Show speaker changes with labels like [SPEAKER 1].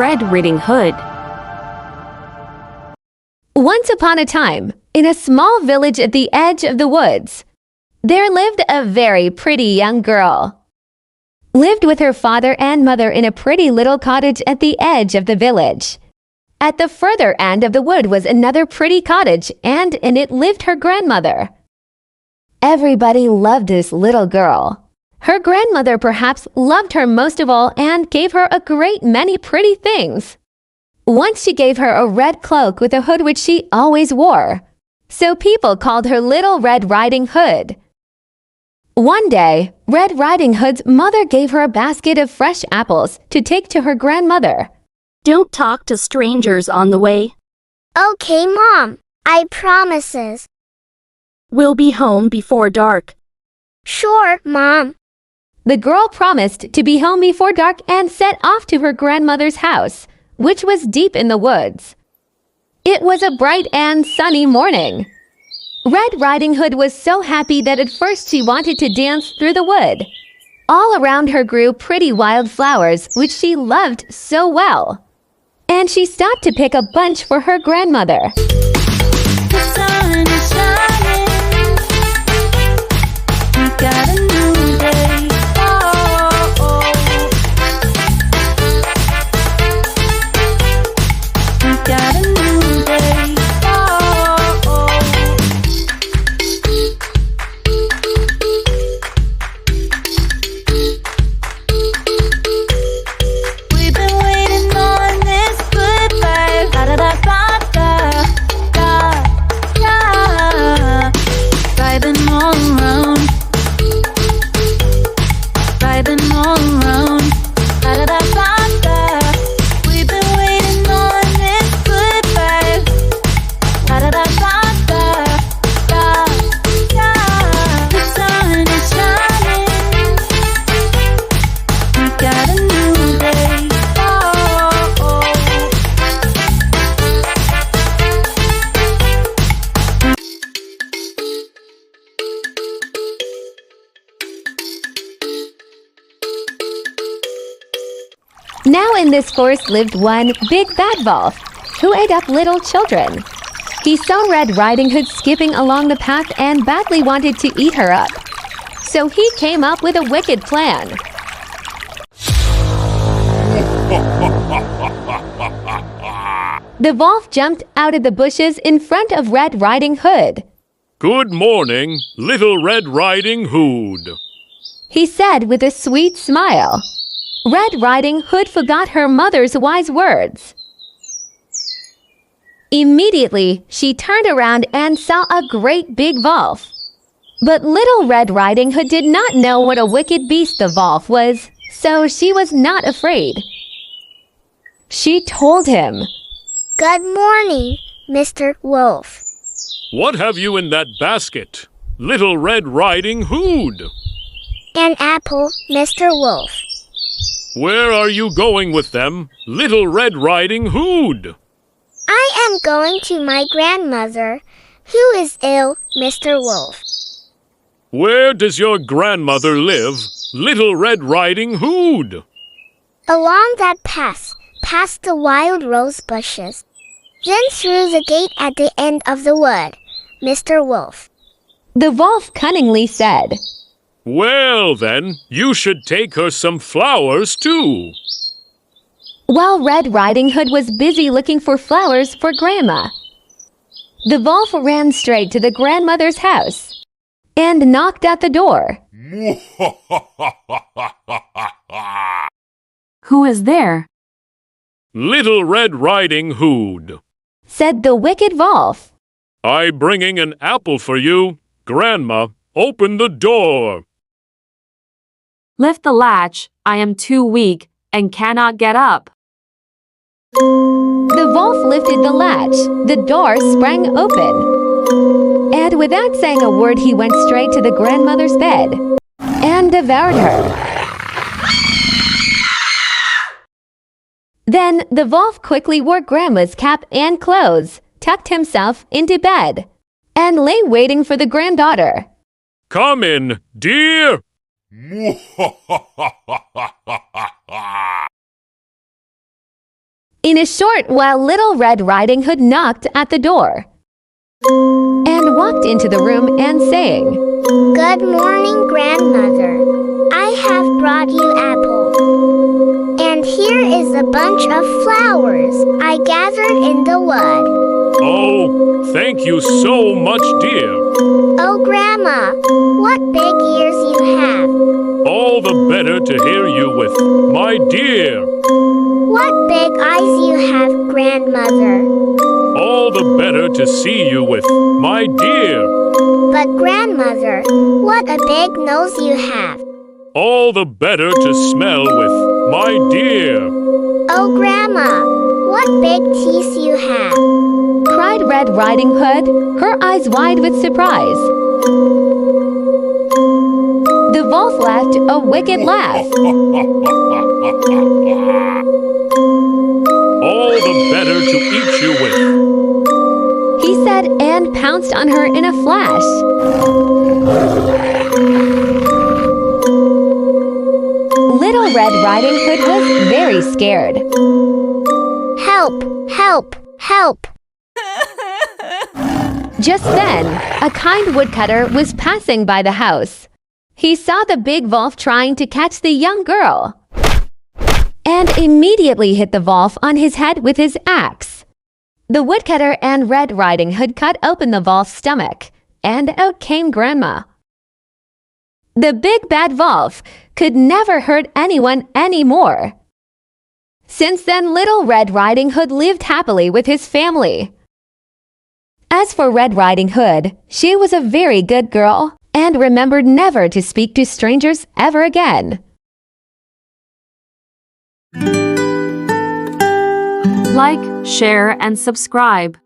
[SPEAKER 1] Red Riding Hood.
[SPEAKER 2] Once upon a time, in a small village at the edge of the woods, there lived a very pretty young girl. Lived with her father and mother in a pretty little cottage at the edge of the village. At the further end of the wood was another pretty cottage, and in it lived her grandmother. Everybody loved this little girl. Her grandmother perhaps loved her most of all and gave her a great many pretty things. Once she gave her a red cloak with a hood which she always wore, so people called her Little Red Riding Hood. One day, Red Riding Hood's mother gave her a basket of fresh apples to take to her grandmother.
[SPEAKER 1] Don't talk to strangers on the way.
[SPEAKER 3] Okay, Mom. I promises.
[SPEAKER 1] We'll be home before dark.
[SPEAKER 3] Sure, Mom.
[SPEAKER 2] The girl promised to be home before dark and set off to her grandmother's house, which was deep in the woods. It was a bright and sunny morning. Red Riding Hood was so happy that at first she wanted to dance through the wood. All around her grew pretty wild flowers, which she loved so well. And she stopped to pick a bunch for her grandmother.
[SPEAKER 4] The sun is shining. We got a new day. Oh, oh. We got a new day. Oh, oh. We've been waiting on this goodbye. Da da da da da da. Vibing all around. Vibing all around. Da da da da. We've been waiting on this goodbye. Da da da da da. The sun is shining. We got a new day. Oh, oh.
[SPEAKER 2] Now in this forest lived one big bad wolf, who ate up little children. He saw Red Riding Hood skipping along the path and badly wanted to eat her up. So he came up with a wicked plan. The wolf jumped out of the bushes in front of Red Riding Hood.
[SPEAKER 5] Good morning, Little Red Riding Hood.
[SPEAKER 2] He said with a sweet smile. Red Riding Hood forgot her mother's wise words. Immediately, she turned around and saw a great big wolf. But Little Red Riding Hood did not know what a wicked beast the wolf was, so she was not afraid. She told him,
[SPEAKER 3] Good morning, Mr. Wolf.
[SPEAKER 5] What have you in that basket, Little Red Riding Hood?
[SPEAKER 3] An apple, Mr. Wolf.
[SPEAKER 5] Where are you going with them, Little Red Riding Hood?
[SPEAKER 3] I am going to my grandmother, who is ill, Mr. Wolf.
[SPEAKER 5] Where does your grandmother live, Little Red Riding Hood?
[SPEAKER 3] Along that path, past the wild rose bushes. Then through the gate at the end of the wood, Mr. Wolf.
[SPEAKER 2] The wolf cunningly said,
[SPEAKER 5] Well, then, you should take her some flowers, too.
[SPEAKER 2] while Red Riding Hood was busy looking for flowers for Grandma. The wolf ran straight to the grandmother's house and knocked at the door.
[SPEAKER 1] Who is there?
[SPEAKER 5] Little Red Riding Hood.
[SPEAKER 2] Said the wicked wolf.
[SPEAKER 5] I bringing an apple for you. Grandma, open the door.
[SPEAKER 1] Lift the latch. I am too weak and cannot get up.
[SPEAKER 2] The wolf lifted the latch. The door sprang open. And without saying a word, he went straight to the grandmother's bed and devoured her. Then the wolf quickly wore Grandma's cap and clothes, tucked himself into bed, and lay waiting for the granddaughter.
[SPEAKER 5] Come in, dear.
[SPEAKER 2] in a short while Little Red Riding Hood knocked at the door and walked into the room and saying,
[SPEAKER 3] Good morning, grandmother. I have brought you apple. And here is a bunch of flowers I gathered in the wood.
[SPEAKER 5] Oh, thank you so much, dear.
[SPEAKER 3] Oh, Grandma, what big ears you have.
[SPEAKER 5] All the better to hear you with, my dear.
[SPEAKER 3] What big eyes you have, Grandmother.
[SPEAKER 5] All the better to see you with, my dear.
[SPEAKER 3] But Grandmother, what a big nose you have.
[SPEAKER 5] All the better to smell with, my dear.
[SPEAKER 3] Oh, Grandma, what big teeth you have.
[SPEAKER 2] cried Red Riding Hood, her eyes wide with surprise. The wolf laughed a wicked laugh.
[SPEAKER 5] All the better to eat you with.
[SPEAKER 2] He said and pounced on her in a flash. Little Red Riding Hood was very scared.
[SPEAKER 3] Help, help, help.
[SPEAKER 2] Just then, a kind woodcutter was passing by the house. He saw the big wolf trying to catch the young girl and immediately hit the wolf on his head with his axe. The woodcutter and Red Riding Hood cut open the wolf's stomach, and out came Grandma. The big bad wolf could never hurt anyone anymore. Since then, Little Red Riding Hood lived happily with his family. As for Red Riding Hood, she was a very good girl and remembered never to speak to strangers ever again.
[SPEAKER 1] Like, share, and subscribe.